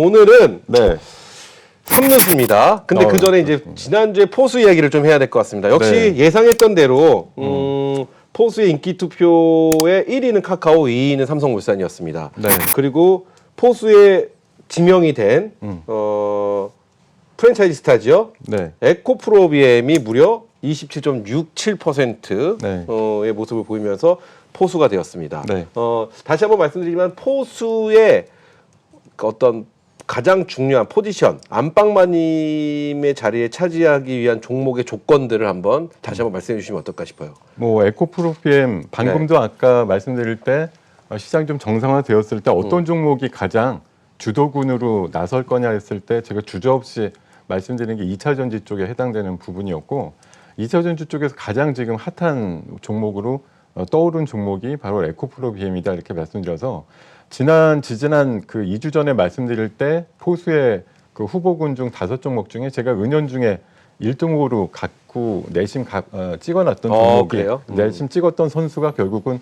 오늘은 네. 3루수입니다. 근데 그 전에 이제 지난주에 포수 이야기를 좀 해야 될 것 같습니다. 역시 네. 예상했던 대로 포수의 인기 투표의 1위는 카카오, 2위는 삼성물산이었습니다. 네. 그리고 포수의 지명이 된 프랜차이즈 스타죠. 네. 에코프로비엠이 무려 27.67%의 네. 모습을 보이면서 포수가 되었습니다. 네. 다시 한번 말씀드리지만 포수의 어떤 가장 중요한 포지션, 안방마님의 자리에 차지하기 위한 종목의 조건들을 한번 다시 한번 말씀해 주시면 어떨까 싶어요. 뭐 에코프로비엠 방금도 아까 말씀드릴 때 시장이 좀 정상화되었을 때 어떤 종목이 가장 주도군으로 나설 거냐 했을 때 제가 주저없이 말씀드린 게 2차 전지 쪽에 해당되는 부분이었고 2차 전지 쪽에서 가장 지금 핫한 종목으로 떠오른 종목이 바로 에코프로비엠이다 이렇게 말씀드려서 지지난 그 2주 전에 말씀드릴 때 포수의 그 후보군 중 5종목 중에 제가 은연중에 1등으로 갖고 내심 찍어놨던 종목이 내심 찍었던 선수가 결국은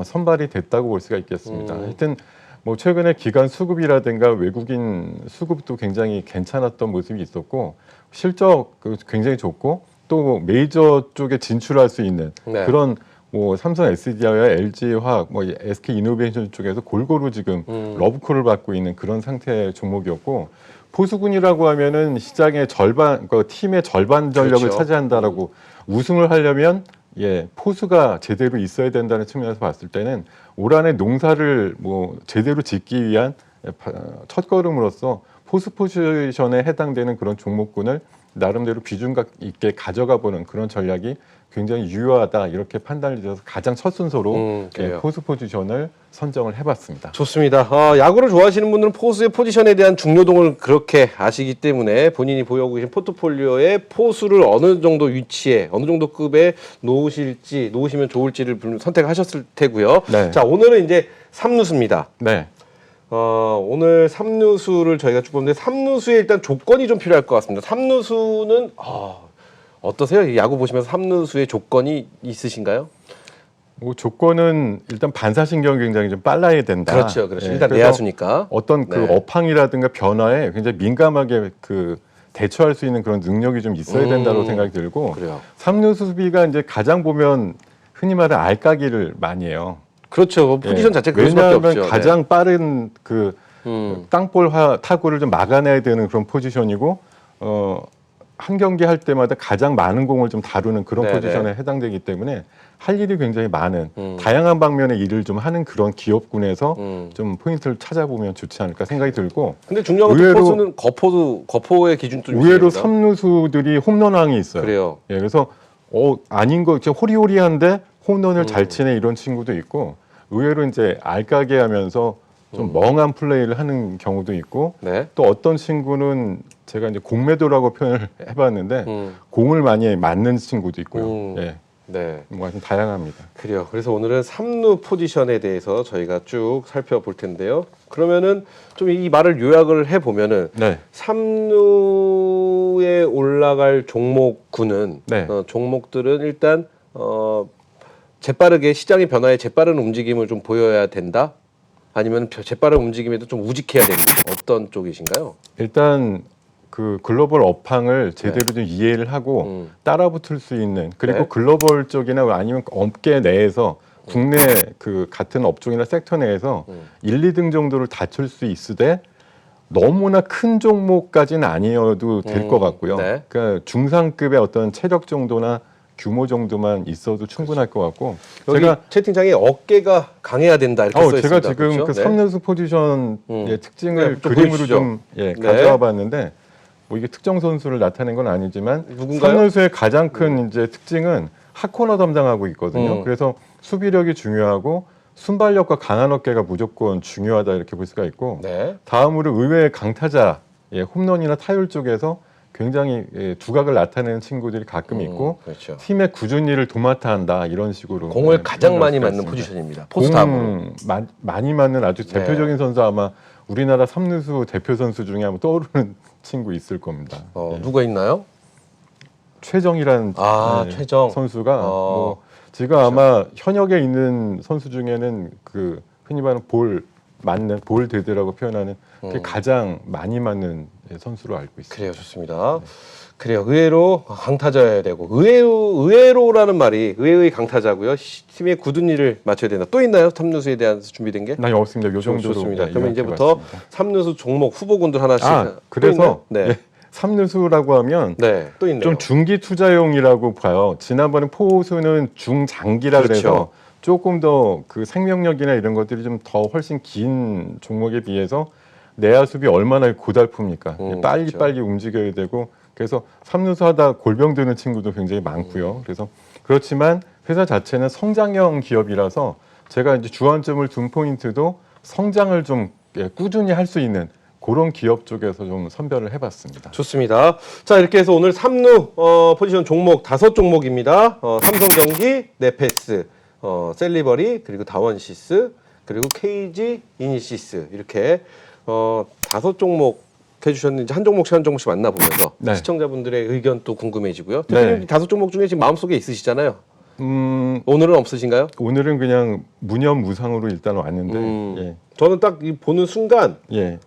선발이 됐다고 볼 수가 있겠습니다. 하여튼 뭐 최근에 기관 수급이라든가 외국인 수급도 굉장히 괜찮았던 모습이 있었고 실적 굉장히 좋고 또 메이저 쪽에 진출할 수 있는 그런 뭐 삼성 SDI와 LG화학, 뭐 SK이노베이션 쪽에서 골고루 지금 러브콜을 받고 있는 그런 상태의 종목이었고 포수군이라고 하면은 시장의 절반, 팀의 절반 전력을 그렇죠. 차지한다라고 우승을 하려면 포수가 제대로 있어야 된다는 측면에서 봤을 때는 올 한해 농사를 뭐 제대로 짓기 위한 첫걸음으로서 포수 포지션에 해당되는 그런 종목군을 나름대로 비중 있게 가져가 보는 그런 전략이 굉장히 유효하다 이렇게 판단을 드려서 가장 첫 순서로 포수 포지션을 선정을 해봤습니다. 좋습니다. 야구를 좋아하시는 분들은 포수의 포지션에 대한 중요동을 그렇게 아시기 때문에 본인이 보유하고 계신 포트폴리오에 포수를 어느 정도 위치에 어느 정도 급에 놓으시면 좋을지를 선택하셨을 테고요. 네. 자, 오늘은 이제 3루수입니다. 네. 오늘 3루수를 저희가 쭉 보는데 3루수에 일단 조건이 좀 필요할 것 같습니다. 3루수는 어떠세요? 야구 보시면서 3루수의 조건이 있으신가요? 뭐 조건은 일단 반사신경이 굉장히 좀 빨라야 된다. 그렇죠. 일단 내야수니까 어떤 그 업황이라든가 변화에 굉장히 민감하게 대처할 수 있는 그런 능력이 좀 있어야 된다고 생각이 들고. 그래요. 3루 수비가 이제 가장 보면 흔히 말하는 알까기를 많이 해요. 그렇죠. 포지션 자체가 그럴 수밖에 없죠. 왜냐하면 가장 빠른 땅볼 타구를 좀 막아내야 되는 그런 포지션이고 한 경기 할 때마다 가장 많은 공을 좀 다루는 그런 포지션에 해당되기 때문에 할 일이 굉장히 많은 다양한 방면의 일을 좀 하는 그런 기업군에서 좀 포인트를 찾아보면 좋지 않을까 생각이 들고. 근데 중요한 건 포수는 거포의 기준도 의외로 3루수들이 홈런왕이 있어요. 그래요. 그래서 아닌 거 호리호리한데 홈런을 잘 치네 이런 친구도 있고 의외로 이제 알까게 하면서 좀 멍한 플레이를 하는 경우도 있고 또 어떤 친구는 제가 이제 공매도라고 표현을 해봤는데 공을 많이 맞는 친구도 있고요. 뭐 좀 다양합니다. 그래요. 그래서 오늘은 3루 포지션에 대해서 저희가 쭉 살펴볼 텐데요. 그러면은 좀 이 말을 요약을 해보면은 3루에 올라갈 종목군은 종목들은 일단 재빠르게 시장의 변화에 재빠른 움직임을 좀 보여야 된다. 아니면 재빠른 움직임에도 좀 우직해야 된다. 어떤 쪽이신가요? 일단 그 글로벌 업황을 제대로 좀 이해를 하고 따라붙을 수 있는 그리고 글로벌 쪽이나 아니면 업계 내에서 국내 그 같은 업종이나 섹터 내에서 1, 2등 정도를 다툴 수 있으되 너무나 큰 종목까지는 아니어도 될 것 같고요. 그러니까 중상급의 어떤 체력 정도나 규모 정도만 있어도 충분할 것 같고. 여기 제가 채팅창에 어깨가 강해야 된다 이렇게 써 있습니다. 제가 지금 그렇죠? 그 3루수 포지션의 특징을 그림으로 좀 가져와 봤는데 뭐 이게 특정 선수를 나타낸 건 아니지만 누군가요? 3루수의 가장 큰 이제 특징은 핫코너 담당하고 있거든요. 그래서 수비력이 중요하고 순발력과 강한 어깨가 무조건 중요하다 이렇게 볼 수가 있고 다음으로 의외의 강타자, 홈런이나 타율 쪽에서 굉장히 두각을 나타내는 친구들이 가끔 있고 팀의 꾸준히 일을 도맡아 한다 이런 식으로 공을 가장 많이 맞는 포지션입니다. 포수 다음으로 많이 맞는 아주 대표적인 선수 아마 우리나라 3루수 대표 선수 중에 한번 떠오르는 친구 있을 겁니다. 누가 있나요? 최정이라는 최정 선수가 뭐 지금 아마 현역에 있는 선수 중에는 그 흔히 말하는 볼 맞는 볼드라고 표현하는 그게 가장 많이 맞는 선수로 알고 있습니다. 그래요, 좋습니다. 그래요, 의외로 강타자여야 되고 의외로라는 말이 의외의 강타자고요. 팀의 굳은 일을 맞춰야 된다. 또 있나요? 삼루수에 대한 준비된 게? 아니 없습니다. 요 정도로. 좋습니다. 네, 그러면 이제부터 삼루수 종목 후보군들 하나씩. 그래서 네. 예, 삼루수라고 하면 네, 또 있네요. 좀 중기 투자용이라고 봐요. 지난번에 포수는 중장기라 그렇죠. 그래서 조금 더 그 생명력이나 이런 것들이 좀 더 훨씬 긴 종목에 비해서 내야 수비 얼마나 고달픕니까? 빨리 움직여야 되고 그래서 삼루수 하다 골병 드는 친구도 굉장히 많고요. 그래서 그렇지만 회사 자체는 성장형 기업이라서 제가 이제 주안점을 둔 포인트도 성장을 좀 꾸준히 할 수 있는 그런 기업 쪽에서 좀 선별을 해봤습니다. 좋습니다. 자, 이렇게 해서 오늘 삼루 포지션 종목 5종목입니다. 삼성전기, 네페스, 셀리버리, 그리고 다원시스, 그리고 KG, 이니시스 이렇게 5종목 해주셨는지 한 종목씩 만나보면서 네. 시청자분들의 의견 또 궁금해지고요. 대표님 5종목 중에 지금 마음속에 있으시잖아요. 오늘은 없으신가요? 오늘은 그냥 무념무상으로 일단 왔는데 예. 저는 딱 보는 순간 예.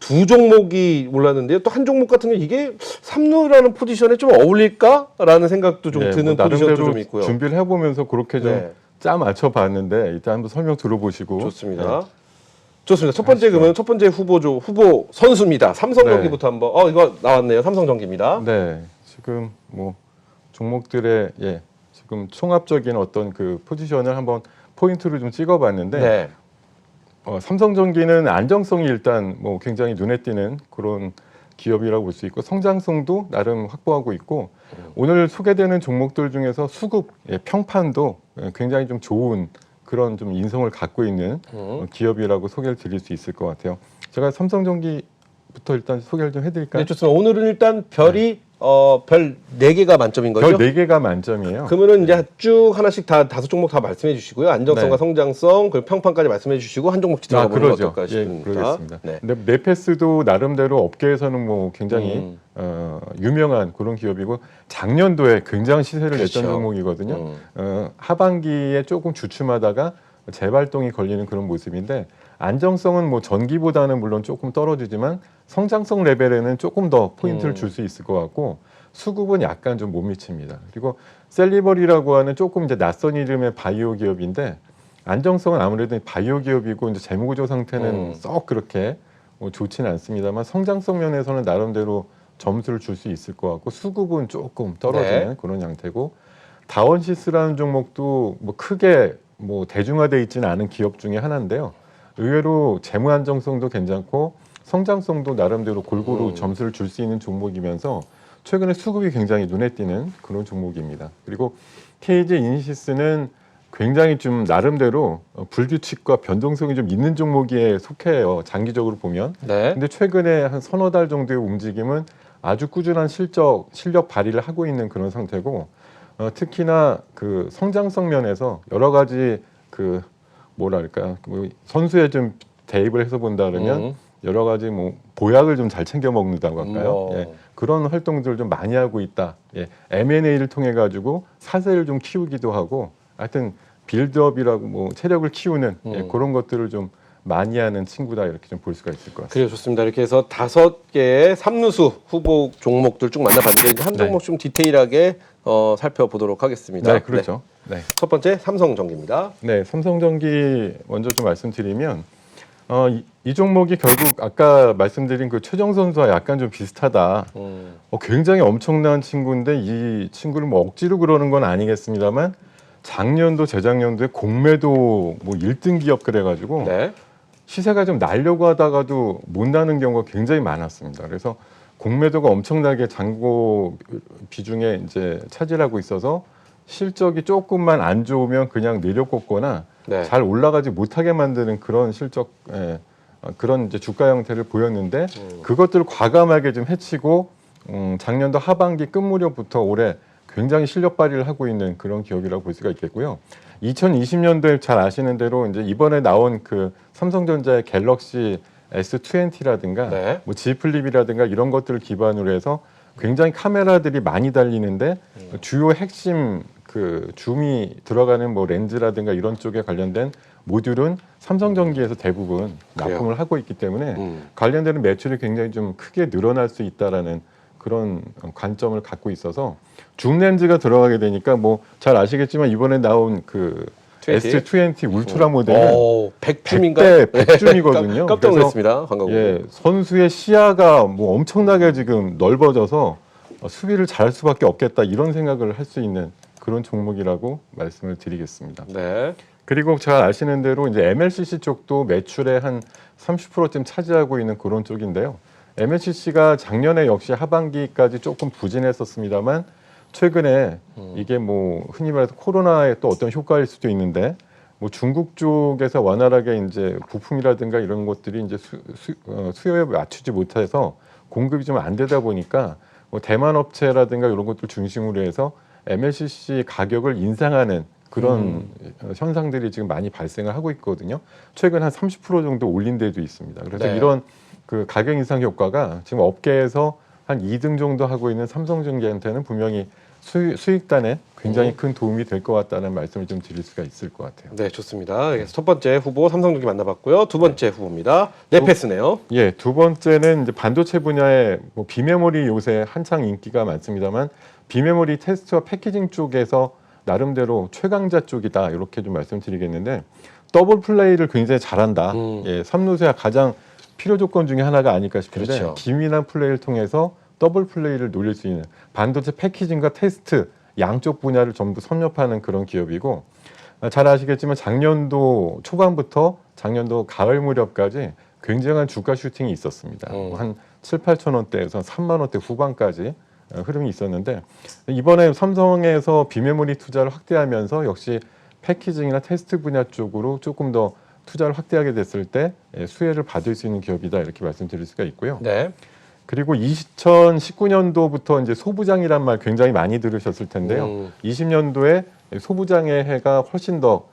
두 종목이 올랐는데요. 또 한 종목 같은 게 이게 삼루라는 포지션에 좀 어울릴까라는 생각도 좀 드는 포지션도 좀 있고요. 준비를 해보면서 그렇게 좀 짜 맞춰봤는데 일단 한번 설명 들어보시고. 좋습니다. 네. 좋습니다. 첫 번째 그러면 첫 번째 후보 선수입니다. 삼성전기부터 한번. 이거 나왔네요. 삼성전기입니다. 네, 지금 뭐 종목들의 지금 총합적인 어떤 그 포지션을 한번 포인트를 좀 찍어봤는데. 네. 삼성전기는 안정성이 일단 뭐 굉장히 눈에 띄는 그런 기업이라고 볼 수 있고 성장성도 나름 확보하고 있고 오늘 소개되는 종목들 중에서 수급 평판도 굉장히 좀 좋은 그런 좀 인성을 갖고 있는 기업이라고 소개를 드릴 수 있을 것 같아요. 제가 삼성전기부터 일단 소개를 좀 해드릴까요? 네, 좋습니다. 오늘은 일단 별이 별 4개가 만점인 거죠? 별 4개가 만점이에요. 그러면은 이제 쭉 하나씩 다 5종목 다 말씀해 주시고요. 안정성과 성장성, 그리고 평판까지 말씀해 주시고 한 종목씩 들어가 보는 거 어떨까 싶습니다. 그러겠습니다. 네. 근데 네페스도 나름대로 업계에서는 뭐 굉장히 유명한 그런 기업이고 작년도에 굉장히 시세를 냈던 종목이거든요. 하반기에 조금 주춤하다가 재발동이 걸리는 그런 모습인데 안정성은 뭐 전기보다는 물론 조금 떨어지지만 성장성 레벨에는 조금 더 포인트를 줄 수 있을 것 같고 수급은 약간 좀 못 미칩니다. 그리고 셀리버리라고 하는 조금 이제 낯선 이름의 바이오 기업인데 안정성은 아무래도 바이오 기업이고 이제 재무구조 상태는 썩 그렇게 좋지는 않습니다만 성장성 면에서는 나름대로 점수를 줄 수 있을 것 같고 수급은 조금 떨어지는 그런 형태고 다원시스라는 종목도 뭐 크게 뭐 대중화되어 있지는 않은 기업 중에 하나인데요. 의외로 재무 안정성도 괜찮고 성장성도 나름대로 골고루 점수를 줄 수 있는 종목이면서 최근에 수급이 굉장히 눈에 띄는 그런 종목입니다. 그리고 KG 이니시스는 굉장히 좀 나름대로 불규칙과 변동성이 좀 있는 종목에 속해요. 장기적으로 보면. 근데 최근에 한 서너 달 정도의 움직임은 아주 꾸준한 실력 발휘를 하고 있는 그런 상태고 특히나 그 성장성 면에서 여러 가지 그 뭐랄까 선수에 좀 대입을 해서 본다 그러면 여러 가지 뭐 보약을 좀 잘 챙겨 먹는다고 할까요? 그런 활동들을 좀 많이 하고 있다. M&A를 통해 가지고 사세를 좀 키우기도 하고 하여튼 빌드업이라고 뭐 체력을 키우는 그런 것들을 좀 많이 하는 친구다 이렇게 좀 볼 수가 있을 것 같습니다. 그래요, 좋습니다. 이렇게 해서 5개의 삼루수 후보 종목들 쭉 만나봤는데 이제 한 종목 좀 디테일하게 살펴보도록 하겠습니다. 네, 그렇죠. 네. 첫 번째 삼성전기입니다. 네, 삼성전기 먼저 좀 말씀드리면 이 종목이 결국 아까 말씀드린 그 최정 선수와 약간 좀 비슷하다. 굉장히 엄청난 친구인데 이 친구를 뭐 억지로 그러는 건 아니겠습니다만 작년도 재작년도에 공매도 뭐 1등 기업 그래가지고 시세가 좀 날려고 하다가도 못 나는 경우가 굉장히 많았습니다. 그래서 공매도가 엄청나게 잔고 비중에 이제 차지하고 있어서 실적이 조금만 안 좋으면 그냥 내려꽂거나 잘 올라가지 못하게 만드는 그런 그런 이제 주가 형태를 보였는데 그것들을 과감하게 좀 해치고 작년도 하반기 끝 무렵부터 올해 굉장히 실력 발휘를 하고 있는 그런 기업이라고 볼 수가 있겠고요. 2020년도에 잘 아시는 대로 이제 이번에 나온 그 삼성전자의 갤럭시 S20라든가 뭐 G 플립이라든가 이런 것들을 기반으로 해서 굉장히 카메라들이 많이 달리는데 주요 핵심 그 줌이 들어가는 뭐 렌즈라든가 이런 쪽에 관련된 모듈은 삼성전기에서 대부분 납품을 하고 있기 때문에 관련되는 매출이 굉장히 좀 크게 늘어날 수 있다라는 그런 관점을 갖고 있어서 줌 렌즈가 들어가게 되니까 뭐 잘 아시겠지만 이번에 나온 그 20? S20 울트라 모델은 100줌인가? 100줌이거든요. 깜짝 놀랐습니다. 방금. 예, 선수의 시야가 뭐 엄청나게 지금 넓어져서 수비를 잘할 수밖에 없겠다 이런 생각을 할 수 있는 그런 종목이라고 말씀을 드리겠습니다. 네. 그리고 잘 아시는 대로 이제 MLCC 쪽도 매출의 한 30%쯤 차지하고 있는 그런 쪽인데요. MLCC가 작년에 역시 하반기까지 조금 부진했었습니다만 최근에 이게 뭐 흔히 말해서 코로나의 또 어떤 효과일 수도 있는데 뭐 중국 쪽에서 원활하게 이제 부품이라든가 이런 것들이 이제 수요에 맞추지 못해서 공급이 좀 안 되다 보니까 뭐 대만 업체라든가 이런 것들 중심으로 해서 MLCC 가격을 인상하는 그런 현상들이 지금 많이 발생을 하고 있거든요. 최근 한 30% 정도 올린 데도 있습니다. 그래서 네. 이런 그 가격 인상 효과가 지금 업계에서 한 2등 정도 하고 있는 삼성전기한테는 분명히 수익단에 굉장히 큰 도움이 될 것 같다는 말씀을 좀 드릴 수가 있을 것 같아요. 네, 좋습니다. 그래서 첫 번째 후보 삼성전기 만나봤고요. 두 번째 후보입니다. 네페스네요. 예, 두 번째는 이제 반도체 분야의 뭐 비메모리 요새 한창 인기가 많습니다만 비메모리 테스트와 패키징 쪽에서 나름대로 최강자 쪽이다 이렇게 좀 말씀드리겠는데 더블 플레이를 굉장히 잘한다. 예, 삼루수야 가장 필요 조건 중에 하나가 아닐까 싶은데 그렇죠. 기민한 플레이를 통해서 더블 플레이를 노릴 수 있는 반도체 패키징과 테스트 양쪽 분야를 전부 섭렵하는 그런 기업이고 잘 아시겠지만 작년도 초반부터 작년도 가을 무렵까지 굉장한 주가 슈팅이 있었습니다. 한 7, 8천 원대에서 3만 원대 후반까지 흐름이 있었는데 이번에 삼성에서 비메모리 투자를 확대하면서 역시 패키징이나 테스트 분야 쪽으로 조금 더 투자를 확대하게 됐을 때 수혜를 받을 수 있는 기업이다 이렇게 말씀드릴 수가 있고요. 네. 그리고 2019년도부터 이제 소부장이란 말 굉장히 많이 들으셨을 텐데요. 20년도에 소부장의 해가 훨씬 더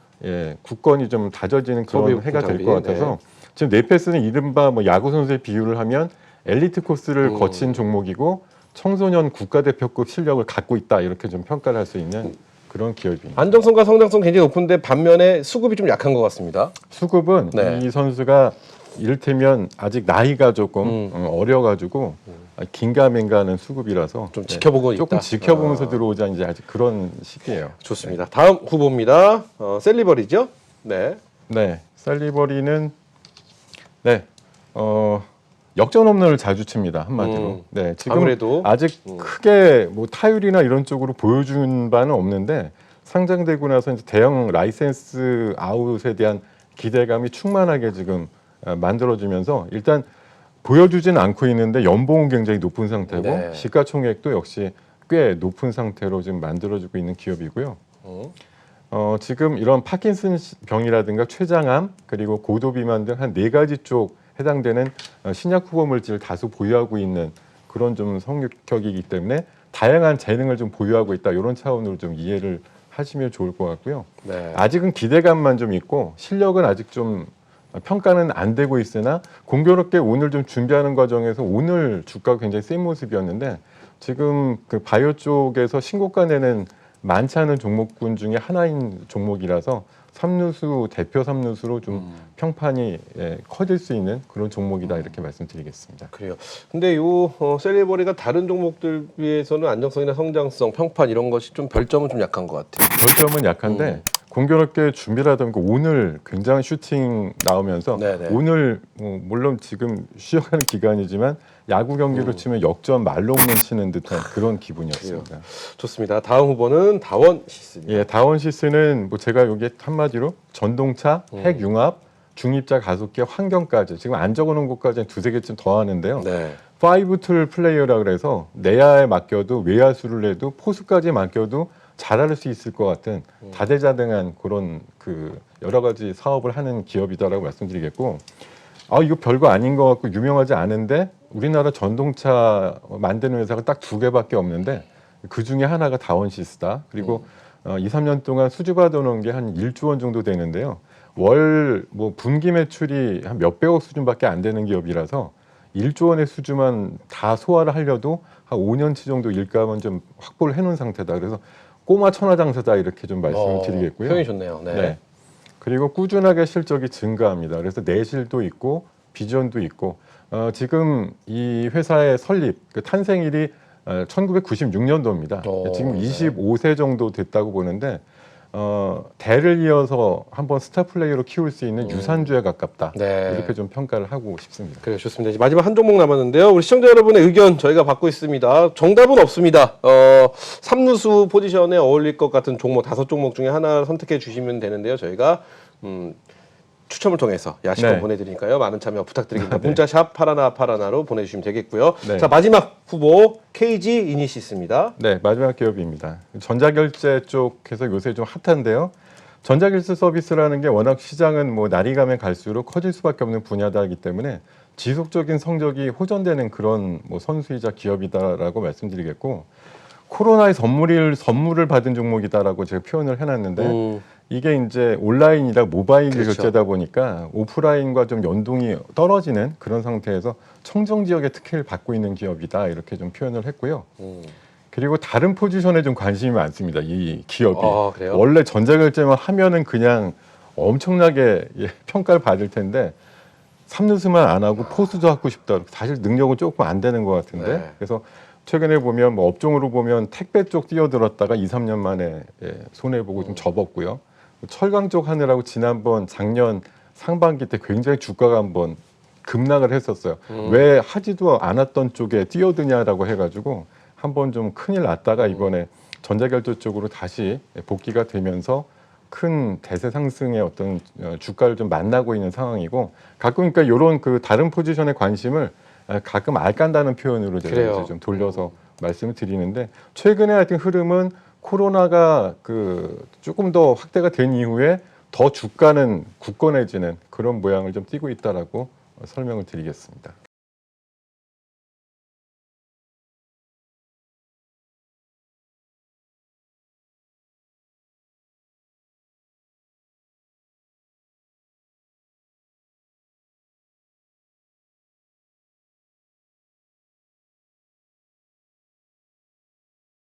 굳건히 좀 다져지는 그런 해가 될 것 같아서 지금 네페스는 이른바 뭐 야구 선수의 비유를 하면 엘리트 코스를 거친 종목이고 청소년 국가대표급 실력을 갖고 있다 이렇게 좀 평가를 할 수 있는 그런 기업입니다. 안정성과 성장성 굉장히 높은데 반면에 수급이 좀 약한 것 같습니다. 수급은 네. 이 선수가 이를테면 아직 나이가 조금 어려가지고 긴가민가하는 수급이라서 좀 지켜보고 조금 있다. 지켜보면서 들어오자 이제 아직 그런 시기예요. 좋습니다. 다음 후보입니다. 셀리버리죠? 네. 네, 셀리버리는 역전 홈런을 자주 칩니다 한마디로. 네, 지금 아무래도 아직 크게 뭐 타율이나 이런 쪽으로 보여준 바는 없는데 상장되고 나서 이제 대형 라이센스 아웃에 대한 기대감이 충만하게 지금 만들어지면서 일단 보여주지는 않고 있는데 연봉은 굉장히 높은 상태고 네. 시가총액도 역시 꽤 높은 상태로 지금 만들어지고 있는 기업이고요. 지금 이런 파킨슨 병이라든가 췌장암 그리고 고도 비만 등 한 4가지 쪽 해당되는 신약 후보 물질을 다수 보유하고 있는 그런 좀 성격이기 때문에 다양한 재능을 좀 보유하고 있다 이런 차원으로 좀 이해를 하시면 좋을 것 같고요. 네. 아직은 기대감만 좀 있고 실력은 아직 좀 평가는 안 되고 있으나 공교롭게 오늘 좀 준비하는 과정에서 오늘 주가가 굉장히 센 모습이었는데 지금 그 바이오 쪽에서 신고가 내는 많지 않은 종목군 중에 하나인 종목이라서 삼루수 대표 삼루수로 좀 평판이 커질 수 있는 그런 종목이다 이렇게 말씀드리겠습니다. 그래요. 근데 요 셀리버리가 다른 종목들 비해서는 안정성이나 성장성, 평판 이런 것이 좀 별점은 좀 약한 것 같아요. 별점은 약한데 공교롭게 준비를 하다 보니까 오늘 굉장한 슈팅 나오면서 네네. 오늘 물론 지금 쉬어가는 기간이지만 야구 경기로 치면 역전 말로 홈런 치는 듯한 그런 기분이었습니다. 좋습니다. 다음 후보는 다원시스입니다. 예, 다원시스는 뭐 제가 여기 한마디로 전동차, 핵융합, 중입자 가속기, 환경까지 지금 안 적어놓은 것까지 두세 개쯤 더 하는데요. 네. 5툴 플레이어라 그래서 내야에 맡겨도 외야수를 해도 포수까지 맡겨도 잘할 수 있을 것 같은 다재다능한 그런 그 여러 가지 사업을 하는 기업이다라고 말씀드리겠고, 이거 별거 아닌 것 같고 유명하지 않은데 우리나라 전동차 만드는 회사가 딱 2개밖에 없는데 그 중에 하나가 다원시스다. 그리고 2, 3년 동안 수주받아 놓은 게 한 1조 원 정도 되는데요. 월 뭐 분기 매출이 한 몇백억 수준밖에 안 되는 기업이라서 1조 원의 수주만 다 소화를 하려도 한 5년치 정도 일감은 좀 확보를 해놓은 상태다. 그래서 꼬마 천하장사다 이렇게 좀 말씀을 드리겠고요. 표현이 좋네요. 네. 네. 그리고 꾸준하게 실적이 증가합니다. 그래서 내실도 있고 비전도 있고 지금 이 회사의 설립, 그 탄생일이 1996년도입니다. 지금 25세 정도 됐다고 보는데 대를 이어서 한번 스타 플레이어로 키울 수 있는 유산주에 가깝다. 네. 이렇게 좀 평가를 하고 싶습니다. 그래 좋습니다. 이제 마지막 한 종목 남았는데요. 우리 시청자 여러분의 의견 저희가 받고 있습니다. 정답은 없습니다. 삼루수 포지션에 어울릴 것 같은 종목 5종목 중에 하나 선택해 주시면 되는데요. 저희가 추첨을 통해서 야식권 네. 보내드리니까요. 많은 참여 부탁드리겠습니다. 네. 문자샵 파라나로 보내주시면 되겠고요. 네. 자 마지막 후보 KG 이니시스입니다. 네, 마지막 기업입니다. 전자결제 쪽에서 요새 좀 핫한데요. 전자결제 서비스라는 게 워낙 시장은 뭐 날이 가면 갈수록 커질 수밖에 없는 분야이기 때문에 지속적인 성적이 호전되는 그런 뭐 선수이자 기업이다라고 말씀드리겠고, 코로나의 선물을 받은 종목이다라고 제가 표현을 해놨는데 이게 이제 온라인이라 모바일 그렇죠. 결제다 보니까 오프라인과 좀 연동이 떨어지는 그런 상태에서 청정 지역의 특혜를 받고 있는 기업이다 이렇게 좀 표현을 했고요. 그리고 다른 포지션에 좀 관심이 많습니다. 이 기업이. 그래요? 원래 전자결제만 하면은 그냥 엄청나게 평가를 받을 텐데 삼루수만 안 하고 포수도 하고 싶다. 사실 능력은 조금 안 되는 것 같은데. 네. 그래서 최근에 보면 뭐 업종으로 보면 택배 쪽 뛰어들었다가 2, 3년 만에 손해보고 좀 접었고요. 철강 쪽 하느라고 지난번 작년 상반기 때 굉장히 주가가 한번 급락을 했었어요. 왜 하지도 않았던 쪽에 뛰어드냐라고 해가지고 한번 좀 큰일 났다가 이번에 전자결제 쪽으로 다시 복귀가 되면서 큰 대세 상승의 어떤 주가를 좀 만나고 있는 상황이고, 가끔 그러니까 이런 그 다른 포지션의 관심을 가끔 알간다는 표현으로 제가 이제 좀 돌려서 말씀을 드리는데, 최근에 하여튼 흐름은 코로나가 그 조금 더 확대가 된 이후에 더 주가는 굳건해지는 그런 모양을 좀 띠고 있다라고 설명을 드리겠습니다.